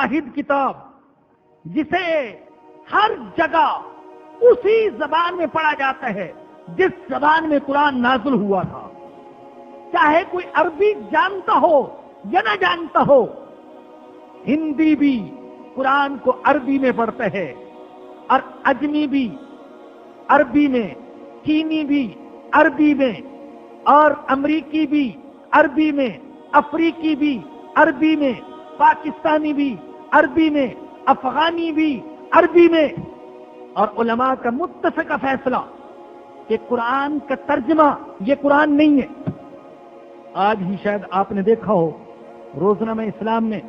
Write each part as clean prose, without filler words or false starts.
واحد کتاب جسے ہر جگہ اسی زبان میں پڑھا جاتا ہے جس زبان میں قرآن نازل ہوا تھا، چاہے کوئی عربی جانتا ہو یا نہ جانتا ہو، ہندی بھی قرآن کو عربی میں پڑھتا ہے، اور اجمی بھی عربی میں، چینی بھی عربی میں، اور امریکی بھی عربی میں، افریقی بھی عربی میں، پاکستانی بھی عربی میں، افغانی بھی عربی میں، اور علماء کا متفقہ فیصلہ کہ قرآن کا ترجمہ یہ قرآن نہیں ہے۔ آج ہی شاید آپ نے دیکھا ہو روزنامہ اسلام میں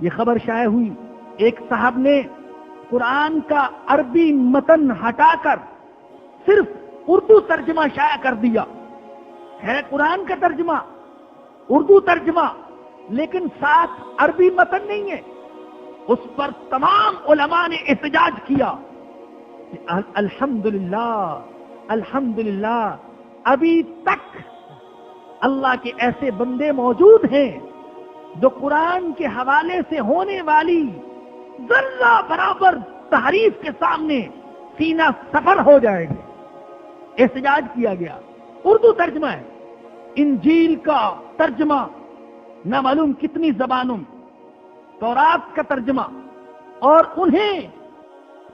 یہ خبر شائع ہوئی، ایک صاحب نے قرآن کا عربی متن ہٹا کر صرف اردو ترجمہ شائع کر دیا ہے، قرآن کا ترجمہ اردو ترجمہ لیکن ساتھ عربی متن نہیں ہے۔ اس پر تمام علماء نے احتجاج کیا کہ الحمدللہ الحمدللہ ابھی تک اللہ کے ایسے بندے موجود ہیں جو قرآن کے حوالے سے ہونے والی ذرہ برابر تحریف کے سامنے سینہ سفر ہو جائے گے۔ احتجاج کیا گیا، اردو ترجمہ ہے، انجیل کا ترجمہ نہ معلوم کتنی زبانوں، تورات کا ترجمہ، اور انہیں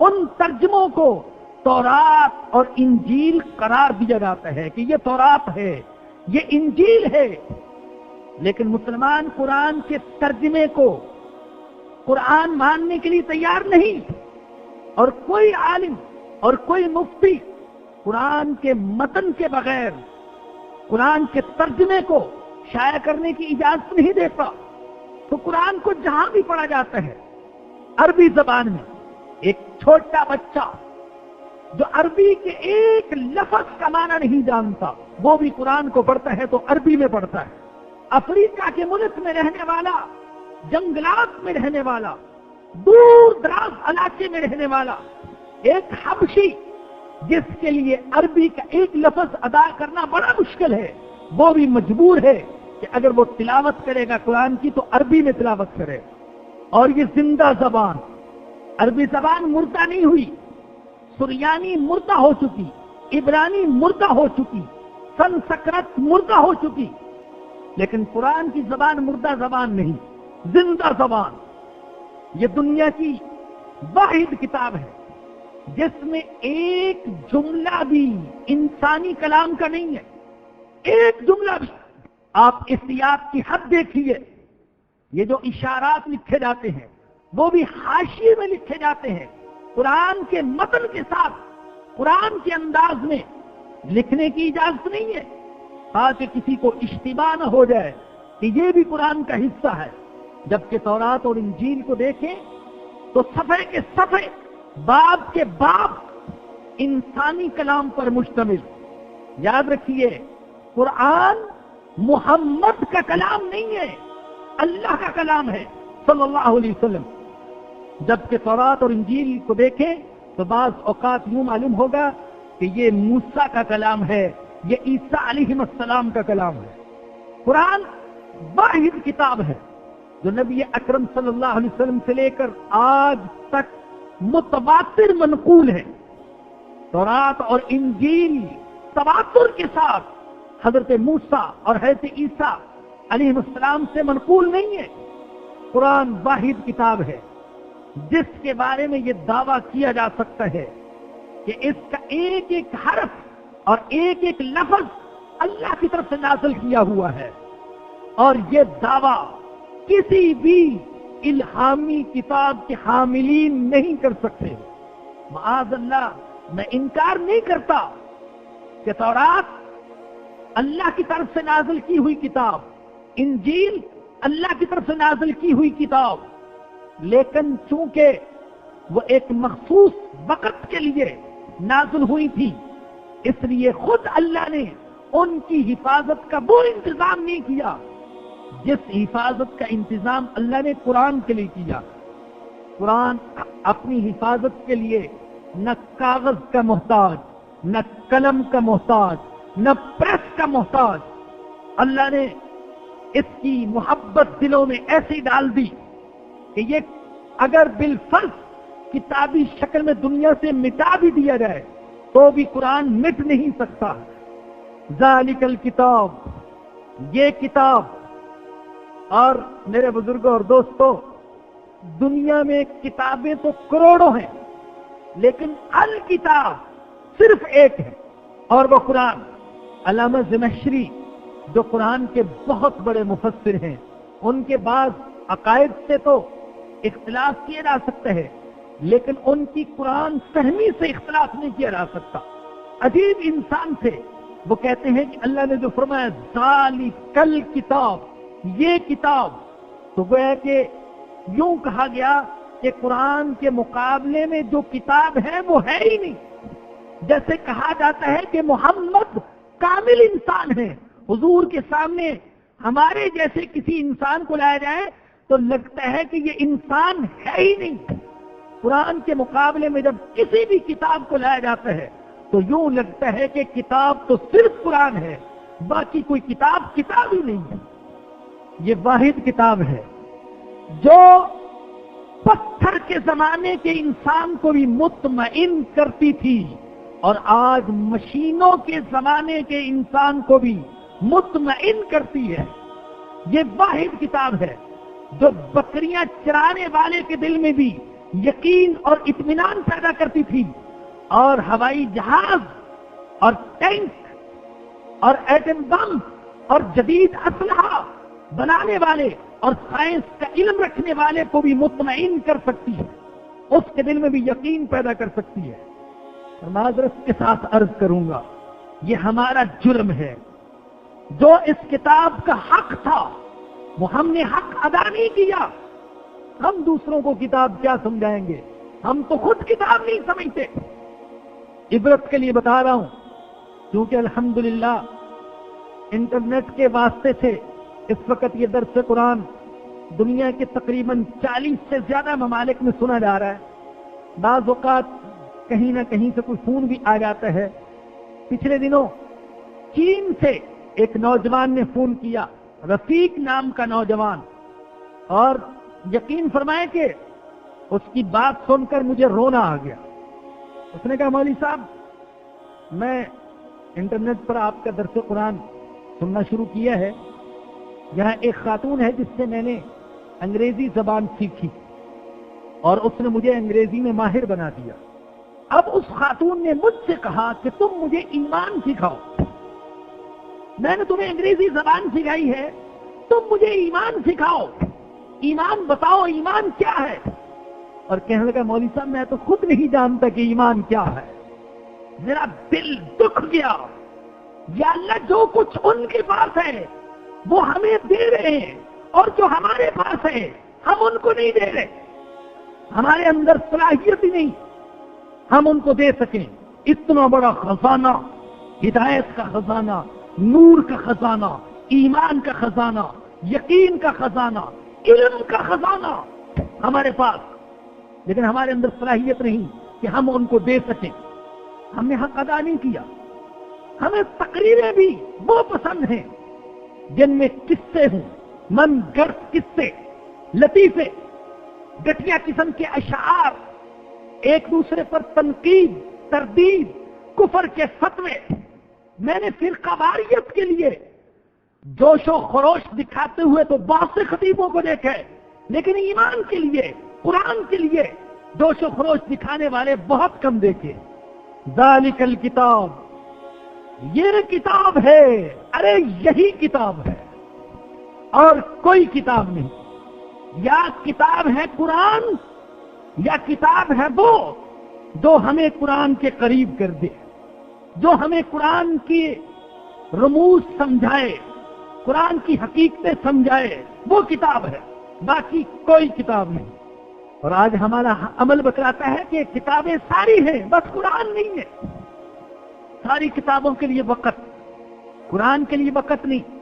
ان ترجموں کو تورات اور انجیل قرار دیا جاتا ہے کہ یہ تورات ہے، یہ انجیل ہے، لیکن مسلمان قرآن کے ترجمے کو قرآن ماننے کے لیے تیار نہیں، اور کوئی عالم اور کوئی مفتی قرآن کے متن کے بغیر قرآن کے ترجمے کو شائع کرنے کی اجازت نہیں دیتا۔ تو قرآن کو جہاں بھی پڑھا جاتا ہے عربی زبان میں، ایک چھوٹا بچہ جو عربی کے ایک لفظ کا معنی نہیں جانتا وہ بھی قرآن کو پڑھتا ہے تو عربی میں پڑھتا ہے۔ افریقہ کے ملک میں رہنے والا، جنگلات میں رہنے والا، دور دراز علاقے میں رہنے والا ایک حبشی جس کے لیے عربی کا ایک لفظ ادا کرنا بڑا مشکل ہے، وہ بھی مجبور ہے کہ اگر وہ تلاوت کرے گا قرآن کی تو عربی میں تلاوت کرے۔ اور یہ زندہ زبان، عربی زبان مردہ نہیں ہوئی، سریانی مردہ ہو چکی، عبرانی مردہ ہو چکی، سنسکرت مردہ ہو چکی، لیکن قرآن کی زبان مردہ زبان نہیں، زندہ زبان۔ یہ دنیا کی واحد کتاب ہے جس میں ایک جملہ بھی انسانی کلام کا نہیں ہے، ایک جملہ بھی۔ آپ احتیاط کی حد دیکھیے، یہ جو اشارات لکھے جاتے ہیں وہ بھی حاشیے میں لکھے جاتے ہیں، قرآن کے متن کے ساتھ قرآن کے انداز میں لکھنے کی اجازت نہیں ہے تاکہ کسی کو اشتباہ نہ ہو جائے کہ یہ بھی قرآن کا حصہ ہے۔ جبکہ تورات اور انجیل کو دیکھیں تو صفحے کے صفحے، باب کے باب انسانی کلام پر مشتمل۔ یاد رکھیے، قرآن محمد کا کلام نہیں ہے، اللہ کا کلام ہے صلی اللہ علیہ وسلم۔ جبکہ تورات اور انجیل کو دیکھیں تو بعض اوقات یوں معلوم ہوگا کہ یہ موسیٰ کا کلام ہے، یہ عیسیٰ علیہ السلام کا کلام ہے۔ قرآن واحد کتاب ہے جو نبی اکرم صلی اللہ علیہ وسلم سے لے کر آج تک متواتر منقول ہے۔ تورات اور انجیل تواتر کے ساتھ حضرت موسیٰ اور حضرت عیسیٰ علیہ السلام سے منقول نہیں ہے۔ قرآن واحد کتاب ہے جس کے بارے میں یہ دعویٰ کیا جا سکتا ہے کہ اس کا ایک ایک حرف اور ایک ایک لفظ اللہ کی طرف سے نازل کیا ہوا ہے، اور یہ دعویٰ کسی بھی الہامی کتاب کے حاملین نہیں کر سکتے۔ معاذ اللہ، میں انکار نہیں کرتا کہ تورات اللہ کی طرف سے نازل کی ہوئی کتاب، انجیل اللہ کی طرف سے نازل کی ہوئی کتاب، لیکن چونکہ وہ ایک مخصوص وقت کے لیے نازل ہوئی تھی اس لیے خود اللہ نے ان کی حفاظت کا وہ انتظام نہیں کیا جس حفاظت کا انتظام اللہ نے قرآن کے لیے کیا۔ قرآن اپنی حفاظت کے لیے نہ کاغذ کا محتاج، نہ قلم کا محتاج، نہ پریس کا محتاج۔ اللہ نے اس کی محبت دلوں میں ایسی ڈال دی کہ یہ اگر بالفرض کتابی شکل میں دنیا سے مٹا بھی دیا جائے تو بھی قرآن مٹ نہیں سکتا. ذالک الکتاب، یہ کتاب. اور میرے بزرگوں اور دوستوں، دنیا میں کتابیں تو کروڑوں ہیں، لیکن الکتاب صرف ایک ہے، اور وہ قرآن. علامہ زمخشری جو قرآن کے بہت بڑے مفسر ہیں، ان کے بعض عقائد سے تو اختلاف کیا جا سکتا ہے، لیکن ان کی قرآن فہمی سے اختلاف نہیں کیا جا سکتا. عجیب انسان تھے. وہ کہتے ہیں کہ اللہ نے جو فرمایا ذالک الکتاب، یہ کتاب، تو گویا کہ یوں کہا گیا کہ قرآن کے مقابلے میں جو کتاب ہے وہ ہے ہی نہیں. جیسے کہا جاتا ہے کہ محمد کامل انسان ہے، حضور کے سامنے ہمارے جیسے کسی انسان کو لایا جائے تو لگتا ہے کہ یہ انسان ہے ہی نہیں. قرآن کے مقابلے میں جب کسی بھی کتاب کو لایا جاتا ہے تو یوں لگتا ہے کہ کتاب تو صرف قرآن ہے، باقی کوئی کتاب ہی نہیں ہے. یہ واحد کتاب ہے جو پتھر کے زمانے کے انسان کو بھی مطمئن کرتی تھی، اور آج مشینوں کے زمانے کے انسان کو بھی مطمئن کرتی ہے. یہ واحد کتاب ہے جو بکریاں چرانے والے کے دل میں بھی یقین اور اطمینان پیدا کرتی تھی، اور ہوائی جہاز اور ٹینک اور ایٹم بم اور جدید اسلحہ بنانے والے اور سائنس کا علم رکھنے والے کو بھی مطمئن کر سکتی ہے، اس کے دل میں بھی یقین پیدا کر سکتی ہے. اور معذرت کے ساتھ عرض کروں گا، یہ ہمارا جرم ہے. جو اس کتاب کا حق تھا وہ ہم نے حق ادا نہیں کیا. ہم دوسروں کو کتاب کیا سمجھائیں گے؟ ہم تو خود کتاب نہیں سمجھتے. عبرت کے لیے بتا رہا ہوں، کیونکہ الحمدللہ انٹرنیٹ کے واسطے سے اس وقت یہ درس قرآن دنیا کے تقریباً 40 سے زیادہ ممالک میں سنا جا رہا ہے. بعض اوقات کہیں نہ کہیں سے کوئی فون بھی آ جاتا ہے. پچھلے دنوں چین سے ایک نوجوان نے فون کیا، رفیق نام کا نوجوان، اور یقین فرمائے کہ اس کی بات سن کر مجھے رونا آ گیا. اس نے کہا مولوی صاحب، میں انٹرنیٹ پر آپ کا درس قرآن سننا شروع کیا ہے. یہاں ایک خاتون ہے جس سے میں نے انگریزی زبان سیکھی اور اس نے مجھے انگریزی میں ماہر بنا دیا. اب اس خاتون نے مجھ سے کہا کہ تم مجھے ایمان سکھاؤ. میں نے تمہیں انگریزی زبان سکھائی ہے، تم مجھے ایمان سکھاؤ، ایمان بتاؤ، ایمان کیا ہے؟ اور کہنے لگا مولوی صاحب میں تو خود نہیں جانتا کہ ایمان کیا ہے. میرا دل دکھ گیا. یا اللہ، جو کچھ ان کے پاس ہے وہ ہمیں دے رہے ہیں، اور جو ہمارے پاس ہے ہم ان کو نہیں دے رہے. ہمارے اندر صلاحیت ہی نہیں ہم ان کو دے سکیں. اتنا بڑا خزانہ، ہدایت کا خزانہ، نور کا خزانہ، ایمان کا خزانہ، یقین کا خزانہ، علم کا خزانہ ہمارے پاس، لیکن ہمارے اندر صلاحیت نہیں کہ ہم ان کو دے سکیں. ہم نے حق ادا نہیں کیا. ہمیں تقریریں بھی وہ پسند ہیں جن میں قصے ہوں، من گرد قصے، لطیفے، گٹیا قسم کے اشعار، ایک دوسرے پر تنقید، تردید، کفر کے فتوے. میں نے فرقہ واریت کے لیے جوش و خروش دکھاتے ہوئے تو بہت سے خطیبوں کو دیکھا ہے، لیکن ایمان کے لیے، قرآن کے لیے جوش و خروش دکھانے والے بہت کم دیکھے. ذالک الکتاب، یہ کتاب ہے. ارے یہی کتاب ہے اور کوئی کتاب نہیں. یا کتاب ہے قرآن، یا کتاب ہے وہ جو ہمیں قرآن کے قریب کر دے، جو ہمیں قرآن کی رموز سمجھائے، قرآن کی حقیقتیں سمجھائے. وہ کتاب ہے، باقی کوئی کتاب نہیں. اور آج ہمارا عمل بتلاتا ہے کہ کتابیں ساری ہیں، بس قرآن نہیں ہے. ساری کتابوں کے لیے وقت، قرآن کے لیے وقت نہیں.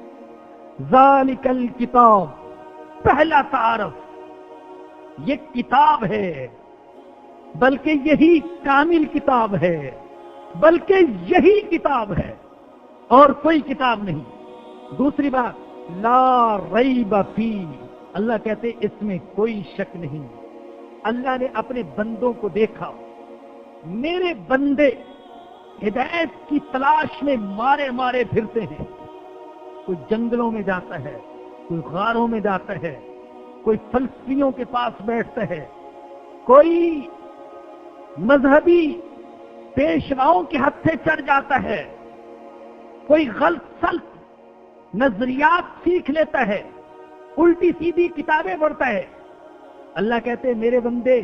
ذالک الکتاب، پہلا تعارف، یہ کتاب ہے، بلکہ یہی کامل کتاب ہے، بلکہ یہی کتاب ہے اور کوئی کتاب نہیں. دوسری بات، لا ریب فی، اللہ کہتے اس میں کوئی شک نہیں، اللہ نے اپنے بندوں کو دیکھا، میرے بندے ہدایت کی تلاش میں مارے مارے پھرتے ہیں، کوئی جنگلوں میں جاتا ہے، کوئی غاروں میں جاتا ہے، کوئی فلسفیوں کے پاس بیٹھتا ہے، کوئی مذہبی پیشواؤں کے ہتھے چڑھ جاتا ہے، کوئی غلط سلط نظریات سیکھ لیتا ہے، الٹی سیدھی کتابیں پڑھتا ہے۔ اللہ کہتے ہیں میرے بندے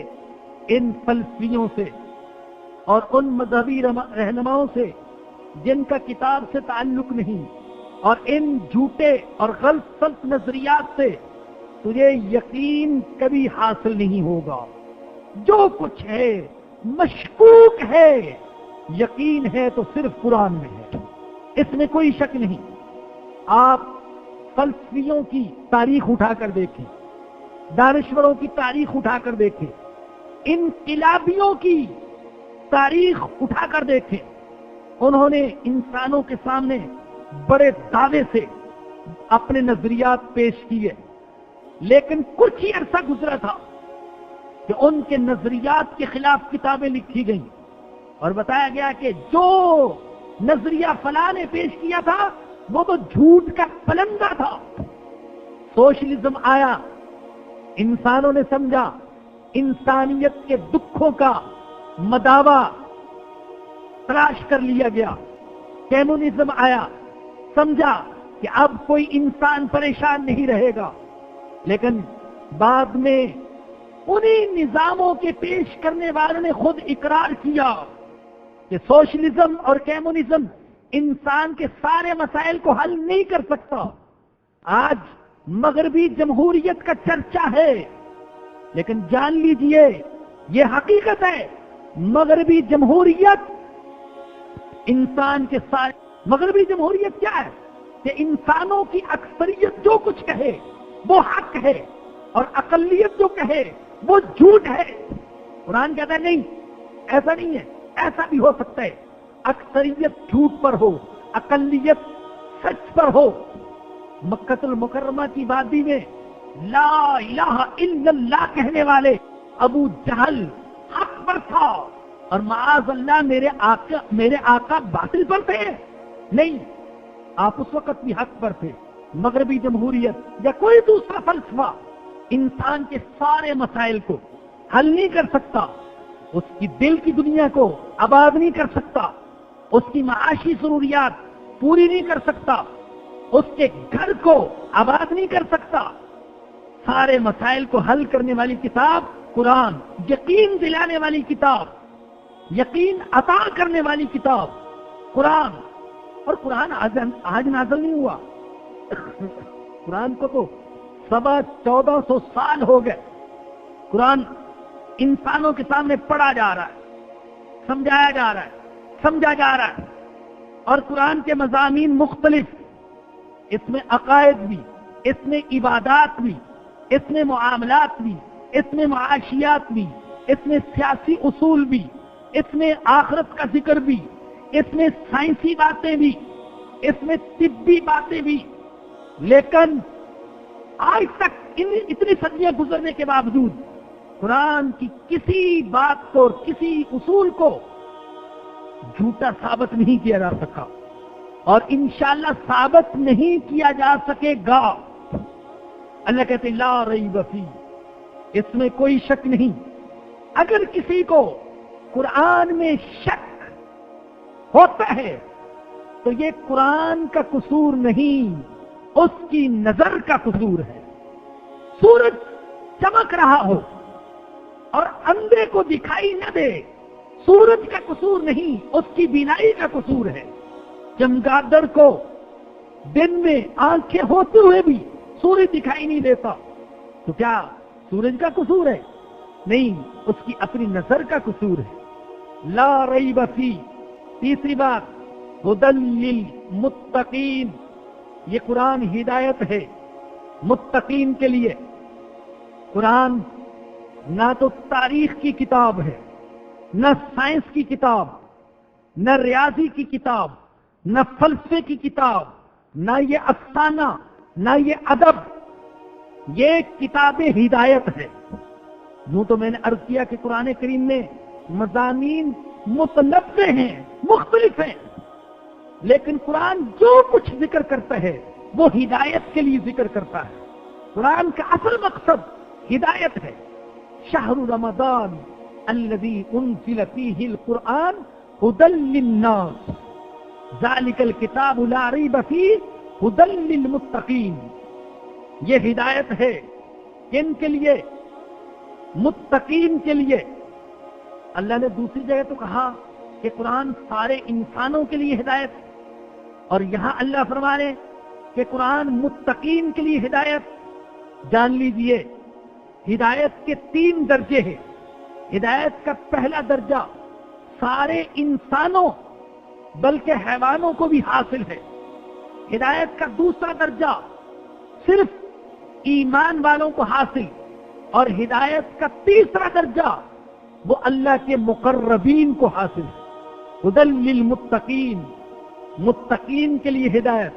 ان فلسفیوں سے اور ان مذہبی رہنماؤں سے جن کا کتاب سے تعلق نہیں، اور ان جھوٹے اور غلط سلط نظریات سے تجھے یقین کبھی حاصل نہیں ہوگا۔ جو کچھ ہے مشکوک ہے، یقین ہے تو صرف قرآن میں ہے، اس میں کوئی شک نہیں۔ آپ فلسفیوں کی تاریخ اٹھا کر دیکھیں، دانشوروں کی تاریخ اٹھا کر دیکھیں، انقلابیوں کی تاریخ اٹھا کر دیکھیں، انہوں نے انسانوں کے سامنے بڑے دعوے سے اپنے نظریات پیش کیے، لیکن کچھ ہی عرصہ گزرا تھا کہ ان کے نظریات کے خلاف کتابیں لکھی گئیں اور بتایا گیا کہ جو نظریہ فلاں نے پیش کیا تھا وہ تو جھوٹ کا پلندہ تھا۔ سوشلزم آیا، انسانوں نے سمجھا انسانیت کے دکھوں کا مداوا تلاش کر لیا گیا۔ کمیونزم آیا، سمجھا کہ اب کوئی انسان پریشان نہیں رہے گا، لیکن بعد میں انہی نظاموں کے پیش کرنے والوں نے خود اقرار کیا کہ سوشلزم اور کمیونزم انسان کے سارے مسائل کو حل نہیں کر سکتا۔ آج مغربی جمہوریت کا چرچا ہے، لیکن جان لیجئے یہ حقیقت ہے، مغربی جمہوریت انسان کے سارے مغربی جمہوریت کیا ہے کہ انسانوں کی اکثریت جو کچھ کہے وہ حق ہے اور اقلیت جو کہے وہ جھوٹ ہے۔ قرآن کہتا ہے نہیں، ایسا نہیں ہے، ایسا بھی ہو سکتا ہے، اکثریت جھوٹ پر ہو، اقلیت سچ پر ہو۔ مکہ المکرمہ کی وادی میں لا الہ الا اللہ کہنے والے ابو جہل حق پر تھا، اور معاذ اللہ میرے آقا باطل پر تھے؟ نہیں، آپ اس وقت بھی حق پر تھے۔ مغربی جمہوریت یا کوئی دوسرا فلسفہ انسان کے سارے مسائل کو حل نہیں کر سکتا، اس کی دل کی دنیا کو آباد نہیں کر سکتا، اس کی معاشی ضروریات پوری نہیں کر سکتا، اس کے گھر کو آباد نہیں کر سکتا۔ سارے مسائل کو حل کرنے والی کتاب قرآن، یقین دلانے والی کتاب، یقین عطا کرنے والی کتاب قرآن۔ اور قرآن آج نازل نہیں ہوا، قرآن کو تو 1400 سال ہو گئے۔ قرآن انسانوں کے سامنے پڑھا جا رہا ہے، سمجھایا جا رہا ہے، سمجھا جا رہا ہے، اور قرآن کے مضامین مختلف، اس میں عقائد بھی، اس میں عبادات بھی، اس میں معاملات بھی، اس میں معاشیات بھی، اس میں سیاسی اصول بھی، اس میں آخرت کا ذکر بھی، اس میں سائنسی باتیں بھی، اس میں طبی باتیں بھی۔ لیکن آج تک اتنی صدیاں گزرنے کے باوجود قرآن کی کسی بات کو، کسی اصول کو جھوٹا ثابت نہیں کیا جا سکا، اور انشاءاللہ ثابت نہیں کیا جا سکے گا۔ اللہ کہتے ہیں لا ریب فی، اس میں کوئی شک نہیں۔ اگر کسی کو قرآن میں شک ہوتا ہے تو یہ قرآن کا قصور نہیں، اس کی نظر کا قصور ہے۔ سورج چمک رہا ہو اور اندھے کو دکھائی نہ دے، سورج کا قصور نہیں، اس کی بینائی کا قصور ہے۔ چمگادڑ کو دن میں آنکھیں ہوتے ہوئے بھی سورج دکھائی نہیں دیتا، تو کیا سورج کا قصور ہے؟ نہیں، اس کی اپنی نظر کا قصور ہے۔ لا ریب فی، تیسری بات ھدی للمتقین، یہ قرآن ہدایت ہے متقین کے لیے۔ قرآن نہ تو تاریخ کی کتاب ہے، نہ سائنس کی کتاب، نہ ریاضی کی کتاب، نہ فلسفے کی کتاب، نہ یہ افسانہ، نہ یہ ادب۔ یہ کتاب ہدایت ہے. یوں تو میں نے عرض کیا کہ قرآن کریم میں مضامین متنوع ہیں، مختلف ہیں، لیکن قرآن جو کچھ ذکر کرتا ہے وہ ہدایت کے لیے ذکر کرتا ہے. قرآن کا اصل مقصد ہدایت ہے. شہر رمضان الذی انزل فیہ القرآن ھدی للناس ذالک الکتاب لا ریب فیہ ھدی للمتقین. یہ ہدایت ہے کن کے لیے؟ متقین کے لیے. اللہ نے دوسری جگہ تو کہا کہ قرآن سارے انسانوں کے لیے ہدایت، اور یہاں اللہ فرما رہے کہ قرآن متقین کے لیے ہدایت. جان لیجئے ہدایت کے 3 درجے ہیں. ہدایت کا پہلا درجہ سارے انسانوں بلکہ حیوانوں کو بھی حاصل ہے. ہدایت کا دوسرا درجہ صرف ایمان والوں کو حاصل، اور ہدایت کا تیسرا درجہ وہ اللہ کے مقربین کو حاصل ہے. ھدی للمتقین، متقین کے لیے ہدایت.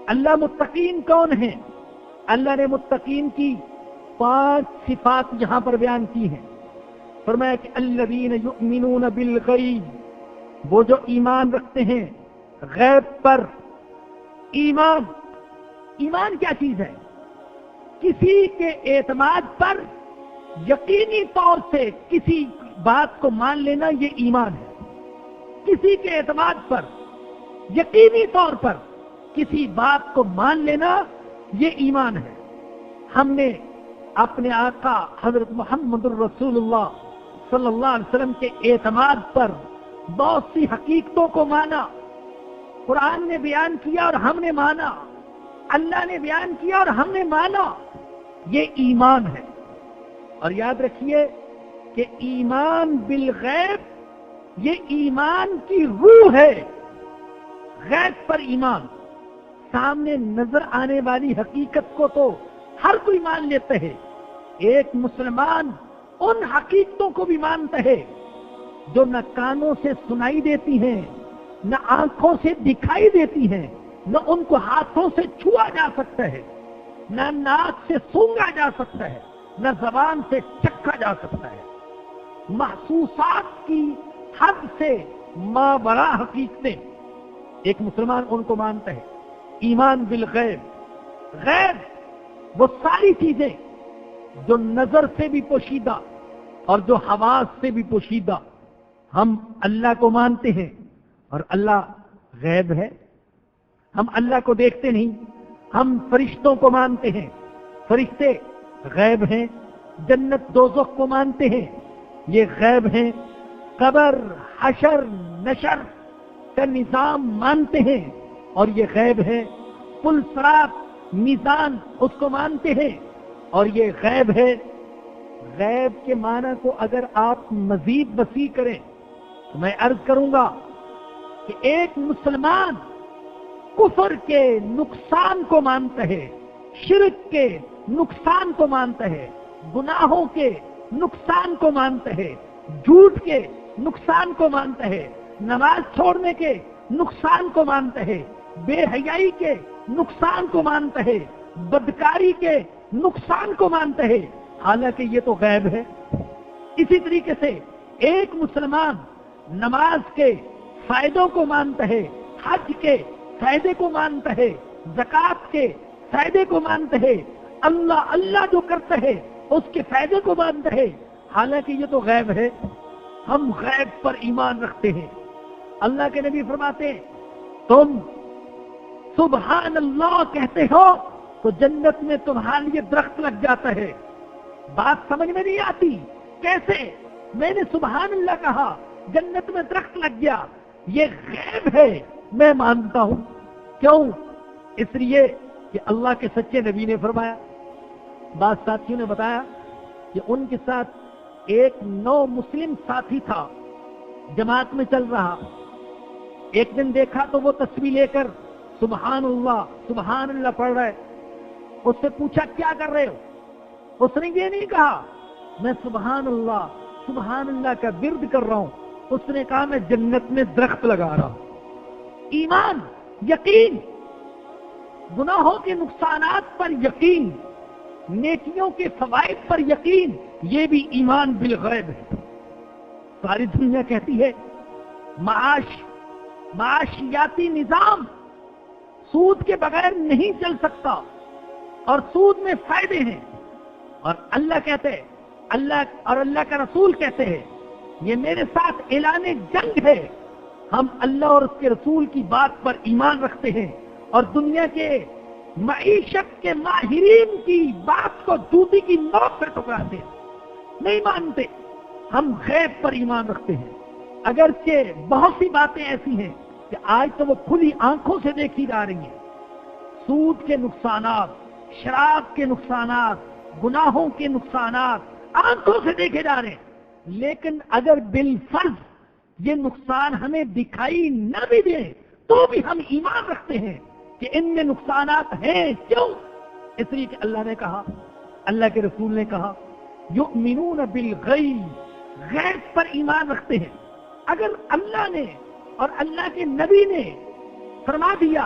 اللہ متقین کون ہیں؟ اللہ نے متقین کی 5 صفات یہاں پر بیان کی ہیں. فرمایا کہ الذین یؤمنون بالغیب، وہ جو ایمان رکھتے ہیں غیب پر. ایمان کیا چیز ہے؟ کسی کے اعتماد پر یقینی طور سے کسی بات کو مان لینا، یہ ایمان ہے. کسی کے اعتماد پر یقینی طور پر کسی بات کو مان لینا، یہ ایمان ہے. ہم نے اپنے آقا حضرت محمد الرسول اللہ صلی اللہ علیہ وسلم کے اعتماد پر بہت سی حقیقتوں کو مانا. قرآن نے بیان کیا اور ہم نے مانا، اللہ نے بیان کیا اور ہم نے مانا. یہ ایمان ہے. اور یاد رکھیے کہ ایمان بالغیب یہ ایمان کی روح ہے. غیب پر ایمان، سامنے نظر آنے والی حقیقت کو تو ہر کوئی مان لیتا ہے. ایک مسلمان ان حقیقتوں کو بھی مانتا ہے جو نہ کانوں سے سنائی دیتی ہیں، نہ آنکھوں سے دکھائی دیتی ہیں، نہ ان کو ہاتھوں سے چھوا جا سکتا ہے، نہ ناک سے سونگا جا سکتا ہے، نہ زبان سے چکھا جا سکتا ہے. محسوسات کی حد سے مابرا حقیقتیں ایک مسلمان ان کو مانتا ہے. ایمان بالغیب، غیب وہ ساری چیزیں جو نظر سے بھی پوشیدہ اور جو حواس سے بھی پوشیدہ. ہم اللہ کو مانتے ہیں اور اللہ غیب ہے. ہم اللہ کو دیکھتے نہیں. ہم فرشتوں کو مانتے ہیں، فرشتے غیب ہیں. جنت دوزخ کو مانتے ہیں، یہ غیب ہیں. قبر، حشر، نشر کا نظام مانتے ہیں اور یہ غیب ہے. پل صراط، میزان اس کو مانتے ہیں اور یہ غیب ہے. غیب کے معنی کو اگر آپ مزید وسیع کریں تو میں عرض کروں گا کہ ایک مسلمان کفر کے نقصان کو مانتا ہے، شرک کے نقصان کو مانتا ہے، گناہوں کے نقصان کو مانتا ہے، جھوٹ کے نقصان کو مانتا ہے، نماز چھوڑنے کے نقصان کو مانتا ہے، بے حیائی کے نقصان کو مانتا ہے، بدکاری کے نقصان کو مانتا ہے، حالانکہ یہ تو غیب ہے. اسی طریقے سے ایک مسلمان نماز کے فائدوں کو مانتا ہے، حج کے فائدے کو مانتا ہے، زکات کے فائدے کو مانتا ہے، اللہ اللہ جو کرتا ہے اس کے فائدے کو مانتا ہے، حالانکہ یہ تو غیب ہے. ہم غیب پر ایمان رکھتے ہیں. اللہ کے نبی فرماتے ہیں تم سبحان اللہ کہتے ہو تو جنت میں تمہارے لیے درخت لگ جاتا ہے. بات سمجھ میں نہیں آتی کیسے میں نے سبحان اللہ کہا جنت میں درخت لگ گیا. یہ غیب ہے، میں مانتا ہوں. کیوں؟ اس لیے کہ اللہ کے سچے نبی نے فرمایا. بعض ساتھیوں نے بتایا کہ ان کے ساتھ ایک نو مسلم ساتھی تھا، جماعت میں چل رہا. ایک دن دیکھا تو وہ تسبیح لے کر سبحان اللہ پڑھ رہا ہے. اس سے پوچھا کیا کر رہے ہو؟ اس نے یہ نہیں کہا میں سبحان اللہ کا ورد کر رہا ہوں. اس نے کہا میں جنت میں درخت لگا رہا ہوں. ایمان، یقین، گناہوں کے نقصانات پر یقین، نیکیوں کے فوائد پر یقین، یہ بھی ایمان بالغیب ہے۔ ساری دنیا کہتی ہے معاشیاتی نظام سود کے بغیر نہیں چل سکتا اور سود میں فائدے ہیں، اور اللہ کہتے ہیں، اللہ کا رسول کہتے ہیں یہ میرے ساتھ اعلان جنگ ہے۔ ہم اللہ اور اس کے رسول کی بات پر ایمان رکھتے ہیں اور دنیا کے معیشت کے ماہرین کی بات کو جوتی کی نوک پر ٹکراتے ہیں، نہیں مانتے۔ ہم غیب پر ایمان رکھتے ہیں، اگرچہ بہت سی باتیں ایسی ہیں کہ آج تو وہ کھلی آنکھوں سے دیکھی جا رہی ہیں، سود کے نقصانات، شراب کے نقصانات، گناہوں کے نقصانات آنکھوں سے دیکھے جا رہے ہیں، لیکن اگر بالفرض یہ نقصان ہمیں دکھائی نہ بھی دے تو بھی ہم ایمان رکھتے ہیں کہ ان میں نقصانات ہیں۔ کیوں؟ اس لیے کہ اللہ نے کہا، اللہ کے رسول نے کہا یؤمنون بالغیب، غیب پر ایمان رکھتے ہیں۔ اگر اللہ نے اور اللہ کے نبی نے فرما دیا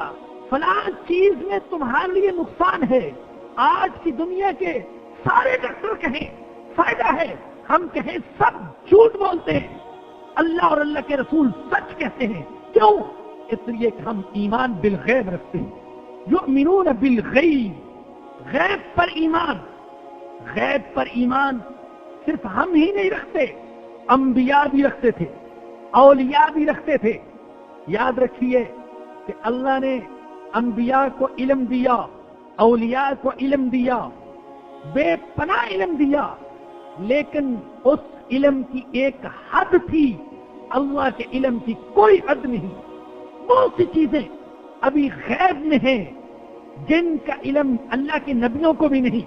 فلاں چیز میں تمہارے لیے نقصان ہے، آج کی دنیا کے سارے ڈاکٹر کہیں فائدہ ہے، ہم کہیں سب جھوٹ بولتے ہیں، اللہ اور اللہ کے رسول سچ کہتے ہیں۔ کیوں؟ اس لیے کہ ہم ایمان بالغیب رکھتے ہیں۔ یؤمنون بالغیب، غیب پر ایمان۔ غیب پر ایمان صرف ہم ہی نہیں رکھتے، انبیاء بھی رکھتے تھے، اولیاء بھی رکھتے تھے۔ یاد رکھیے کہ اللہ نے انبیاء کو علم دیا، اولیاء کو علم دیا، بے پناہ علم دیا، لیکن اس علم کی ایک حد تھی، اللہ کے علم کی کوئی حد نہیں۔ بہت سی چیزیں ابھی غیب میں ہیں جن کا علم اللہ کے نبیوں کو بھی نہیں،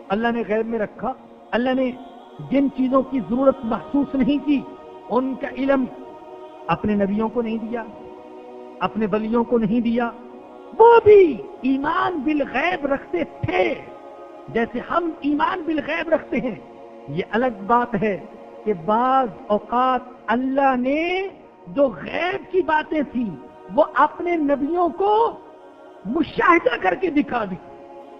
اللہ نے غیب میں رکھا۔ اللہ نے جن چیزوں کی ضرورت محسوس نہیں کی ان کا علم اپنے نبیوں کو نہیں دیا، اپنے ولیوں کو نہیں دیا، وہ بھی ایمان بالغیب رکھتے تھے جیسے ہم ایمان بالغیب رکھتے ہیں۔ یہ الگ بات ہے کہ بعض اوقات اللہ نے جو غیب کی باتیں تھیں وہ اپنے نبیوں کو مشاہدہ کر کے دکھا دی۔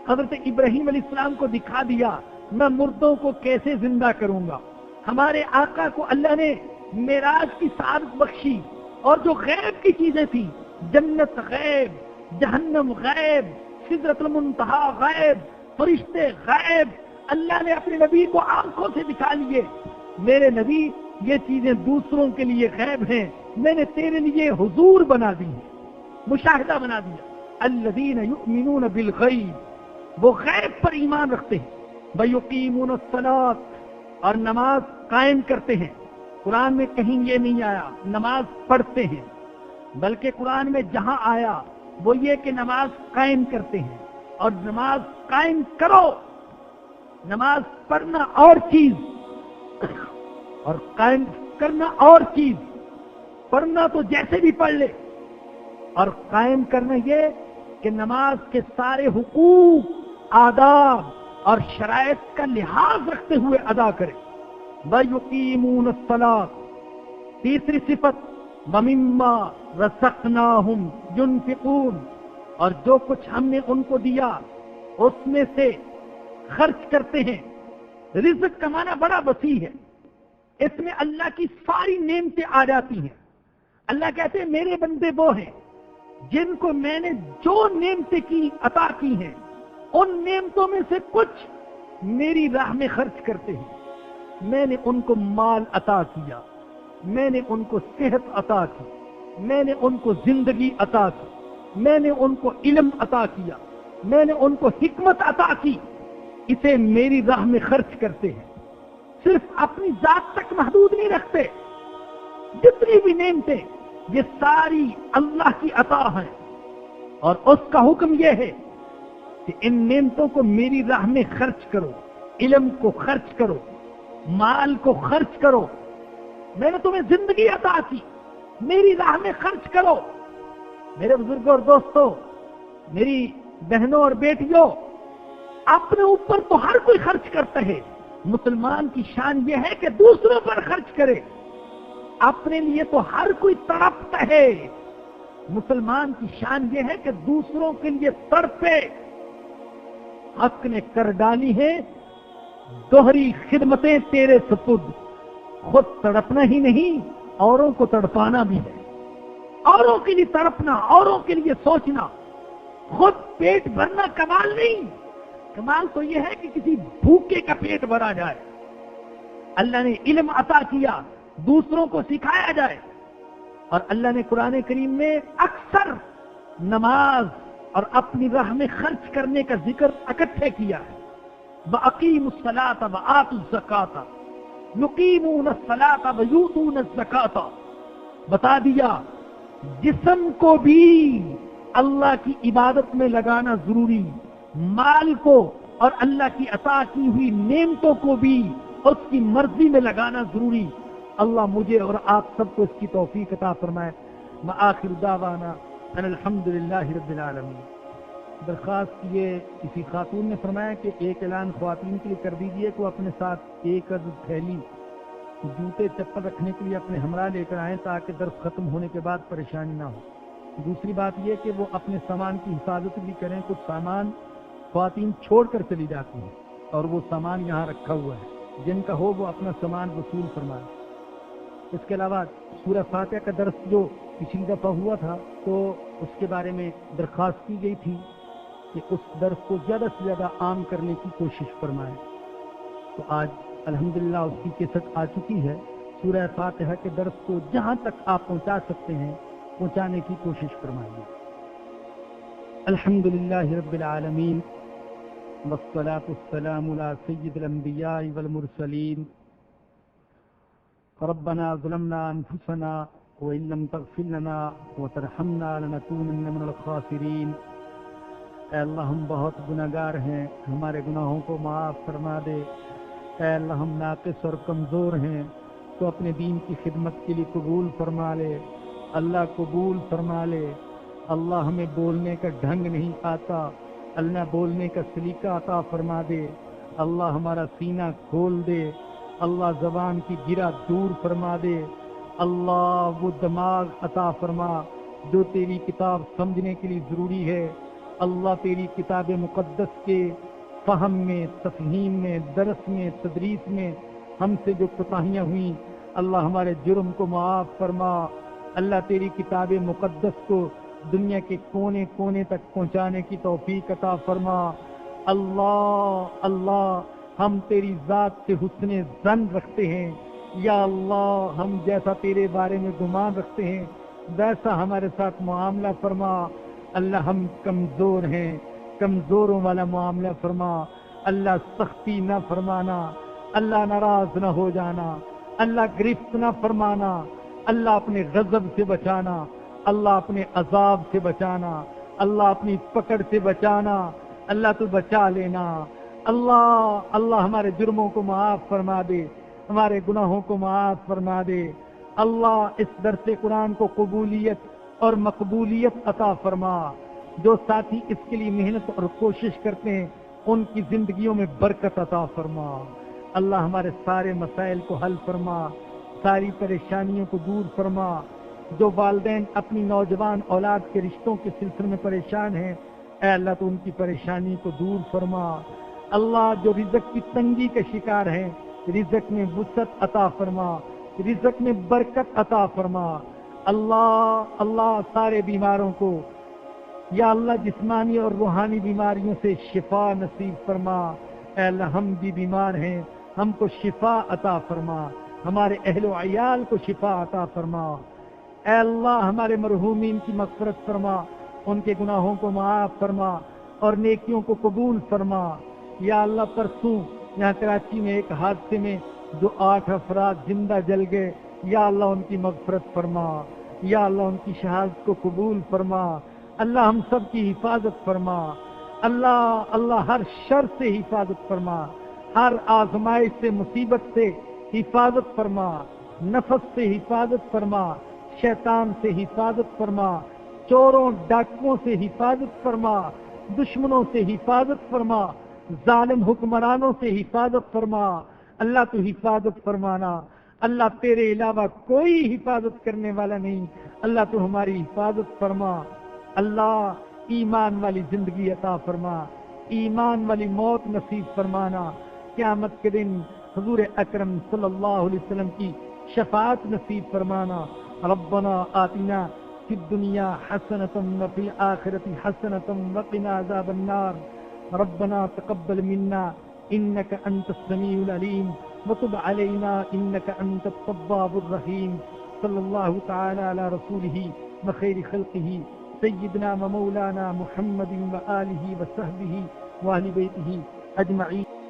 حضرت ابراہیم علیہ السلام کو دکھا دیا میں مردوں کو کیسے زندہ کروں گا۔ ہمارے آقا کو اللہ نے معراج کی سعادت بخشی، اور جو غیب کی چیزیں تھیں، جنت غیب، جہنم غیب، سدرۃ المنتہا غیب، فرشتے غیب، اللہ نے اپنے نبی کو آنکھوں سے دکھا لیے۔ میرے نبی یہ چیزیں دوسروں کے لیے غیب ہیں، میں نے تیرے لیے حضور بنا دی ہیں، مشاہدہ بنا دیا۔ الذین یؤمنون بالغیب، وہ غیب پر ایمان رکھتے ہیں۔ ویقیمون الصلاۃ، اور نماز قائم کرتے ہیں۔ قرآن میں کہیں یہ نہیں آیا نماز پڑھتے ہیں، بلکہ قرآن میں جہاں آیا وہ یہ کہ نماز قائم کرتے ہیں، اور نماز قائم کرو۔ نماز پڑھنا اور چیز اور قائم کرنا اور چیز۔ پڑھنا تو جیسے بھی پڑھ لے، اور قائم کرنا یہ کہ نماز کے سارے حقوق، آداب اور شرائط کا لحاظ رکھتے ہوئے ادا کرے۔ وَيُقِيمُونَ الصَّلَاةَ، تیسری صفت وَمِمَّا رَزَقْنَاهُمْ يُنْفِقُونَ، اور جو کچھ ہم نے ان کو دیا اس میں سے خرچ کرتے ہیں۔ رزق کمانا بڑا وسیع ہے، اس میں اللہ کی ساری نعمتیں آ جاتی ہیں۔ اللہ کہتے ہیں میرے بندے وہ ہیں جن کو میں نے جو نعمتیں کی عطا کی ہیں، ان نعمتوں میں سے کچھ میری راہ میں خرچ کرتے ہیں۔ میں نے ان کو مال عطا کیا، میں نے ان کو صحت عطا کی، میں نے ان کو زندگی عطا کی، میں نے ان کو علم عطا کیا، میں نے ان کو حکمت عطا کی، اسے میری راہ میں خرچ کرتے ہیں۔ صرف اپنی ذات تک محدود نہیں رکھتے، جتنی بھی نعمتیں یہ ساری اللہ کی عطا ہیں، اور اس کا حکم یہ ہے کہ ان نعمتوں کو میری راہ میں خرچ کرو، علم کو خرچ کرو، مال کو خرچ کرو۔ میں نے تمہیں زندگی عطا کی، میری راہ میں خرچ کرو۔ میرے بزرگوں اور دوستوں، میری بہنوں اور بیٹیوں، اپنے اوپر تو ہر کوئی خرچ کرتا ہے، مسلمان کی شان یہ ہے کہ دوسروں پر خرچ کرے۔ اپنے لیے تو ہر کوئی تڑپتا ہے، مسلمان کی شان یہ ہے کہ دوسروں کے لیے تڑپے۔ حق نے کر ڈالی ہے دوہری خدمتیں تیرے سپرد، خود تڑپنا ہی نہیں اوروں کو تڑپانا بھی ہے، اوروں کے لیے تڑپنا، اوروں کے لیے سوچنا، خود پیٹ بھرنا کمال نہیں، کمال تو یہ ہے کہ کسی بھوکے کا پیٹ بھرا جائے، اللہ نے علم عطا کیا دوسروں کو سکھایا جائے، اور اللہ نے قرآن کریم میں اکثر نماز اور اپنی راہ میں خرچ کرنے کا ذکر اکٹھے کیا ہے۔ وَأَقِيمُوا الصَّلَاةَ وَآتُوا الزَّكَاةَ يُقِيمُونَ الصَّلَاةَ وَيُؤْتُونَ الزَّكَاةَ، بتا دیا جسم کو بھی اللہ کی عبادت میں لگانا ضروری، مال کو اور اللہ کی عطا کی ہوئی نعمتوں کو بھی اس کی مرضی میں لگانا ضروری۔ اللہ مجھے اور آپ سب کو اس کی توفیق عطا فرمائے۔ وآخر دعوانا ان الحمدللہ رب العالمین۔ درخواست کیے کسی خاتون نے فرمایا کہ ایک اعلان خواتین کے لیے کر دیجئے کہ وہ اپنے ساتھ ایک عدد تھیلی جوتے چپل رکھنے کے لیے اپنے ہمراہ لے کر آئیں تاکہ درس ختم ہونے کے بعد پریشانی نہ ہو۔ دوسری بات یہ کہ وہ اپنے سامان کی حفاظت بھی کریں، کچھ سامان خواتین چھوڑ کر چلی جاتی ہیں اور وہ سامان یہاں رکھا ہوا ہے، جن کا ہو وہ اپنا سامان وصول فرمائیں۔ اس کے علاوہ سورہ فاتحہ کا درس جو پچھلی دفعہ ہوا تھا تو اس کے بارے میں درخواست کی گئی تھی کہ اس درس کو زیادہ سے زیادہ عام کرنے کی کوشش فرمائیں، تو آج الحمدللہ اس کی کیسٹ آ چکی ہے۔ سورہ فاتحہ کے درس کو جہاں تک آپ پہنچا سکتے ہیں پہنچانے کی کوشش فرمائیے۔ الحمدللہ رب العالمین والصلاة والسلام علی سید الانبیاء والمرسلین۔ ربنا ظلمنا انفسنا وان لم تغفر لنا وترحمنا لنكونن من الخاسرین۔ اے اللہ ہم بہت گناہگار ہیں، ہمارے گناہوں کو معاف فرما دے۔ اے اللہ ہم ناقص اور کمزور ہیں، تو اپنے دین کی خدمت کے لیے قبول فرما لے، اللہ قبول فرما لے۔ اللہ ہمیں بولنے کا ڈھنگ نہیں آتا، اللہ بولنے کا سلیقہ عطا فرما دے۔ اللہ ہمارا سینہ کھول دے، اللہ زبان کی گرہ دور فرما دے۔ اللہ وہ دماغ عطا فرما جو تیری کتاب سمجھنے کے لیے ضروری ہے۔ اللہ تیری کتاب مقدس کے فہم میں، تفہیم میں، درس میں، تدریس میں ہم سے جو کوتاہیاں ہوئیں اللہ ہمارے جرم کو معاف فرما۔ اللہ تیری کتاب مقدس کو دنیا کے کونے کونے تک پہنچانے کی توفیق عطا فرما۔ اللہ اللہ ہم تیری ذات سے حسن ظن رکھتے ہیں، یا اللہ ہم جیسا تیرے بارے میں گمان رکھتے ہیں ویسا ہمارے ساتھ معاملہ فرما۔ اللہ ہم کمزور ہیں، کمزوروں والا معاملہ فرما۔ اللہ سختی نہ فرمانا، اللہ ناراض نہ ہو جانا، اللہ گرفت نہ فرمانا، اللہ اپنے غضب سے بچانا، اللہ اپنے عذاب سے بچانا، اللہ اپنی پکڑ سے بچانا، اللہ تو بچا لینا۔ اللہ اللہ ہمارے جرموں کو معاف فرما دے، ہمارے گناہوں کو معاف فرما دے۔ اللہ اس درس قرآن کو قبولیت اور مقبولیت عطا فرما۔ جو ساتھی اس کے لیے محنت اور کوشش کرتے ہیں ان کی زندگیوں میں برکت عطا فرما۔ اللہ ہمارے سارے مسائل کو حل فرما، ساری پریشانیوں کو دور فرما۔ جو والدین اپنی نوجوان اولاد کے رشتوں کے سلسلے میں پریشان ہیں اے اللہ تو ان کی پریشانی کو دور فرما۔ اللہ جو رزق کی تنگی کے شکار ہیں رزق میں وسعت عطا فرما، رزق میں برکت عطا فرما۔ اللہ اللہ سارے بیماروں کو یا اللہ جسمانی اور روحانی بیماریوں سے شفا نصیب فرما۔ اے اللہ ہم بھی بیمار ہیں، ہم کو شفا عطا فرما، ہمارے اہل و عیال کو شفا عطا فرما۔ اے اللہ ہمارے مرحومین کی مغفرت فرما، ان کے گناہوں کو معاف فرما اور نیکیوں کو قبول فرما۔ یا اللہ پرسوں یہاں کراچی میں ایک حادثے میں جو 8 افراد زندہ جل گئے، یا اللہ ان کی مغفرت فرما، یا اللہ ان کی شہادت کو قبول فرما۔ اللہ ہم سب کی حفاظت فرما۔ اللہ اللہ ہر شر سے حفاظت فرما، ہر آزمائش سے مصیبت سے حفاظت فرما، نفس سے حفاظت فرما، شیطان سے حفاظت فرما، چوروں ڈاکوؤں سے حفاظت فرما، دشمنوں سے حفاظت فرما، ظالم حکمرانوں سے حفاظت فرما۔ اللہ تو حفاظت فرمانا، اللہ تیرے علاوہ کوئی حفاظت کرنے والا نہیں، اللہ تو ہماری حفاظت فرما۔ اللہ ایمان والی زندگی عطا فرما، ایمان والی موت نصیب فرمانا، قیامت کے دن حضور اکرم صلی اللہ علیہ وسلم کی شفاعت نصیب فرمانا۔ ربنا آتنا فی الدنیا حسنۃ وفی الآخرۃ حسنۃ وقنا عذاب النار۔ ربنا تقبل منا انك انت السميع العليم وتب علينا انك انت التواب الرحيم۔ صلی اللہ تعالی علی رسوله وخیر خلقه سیدنا و مولانا محمد و آلہ و صحبہ و اہل بیتہ اجمعین۔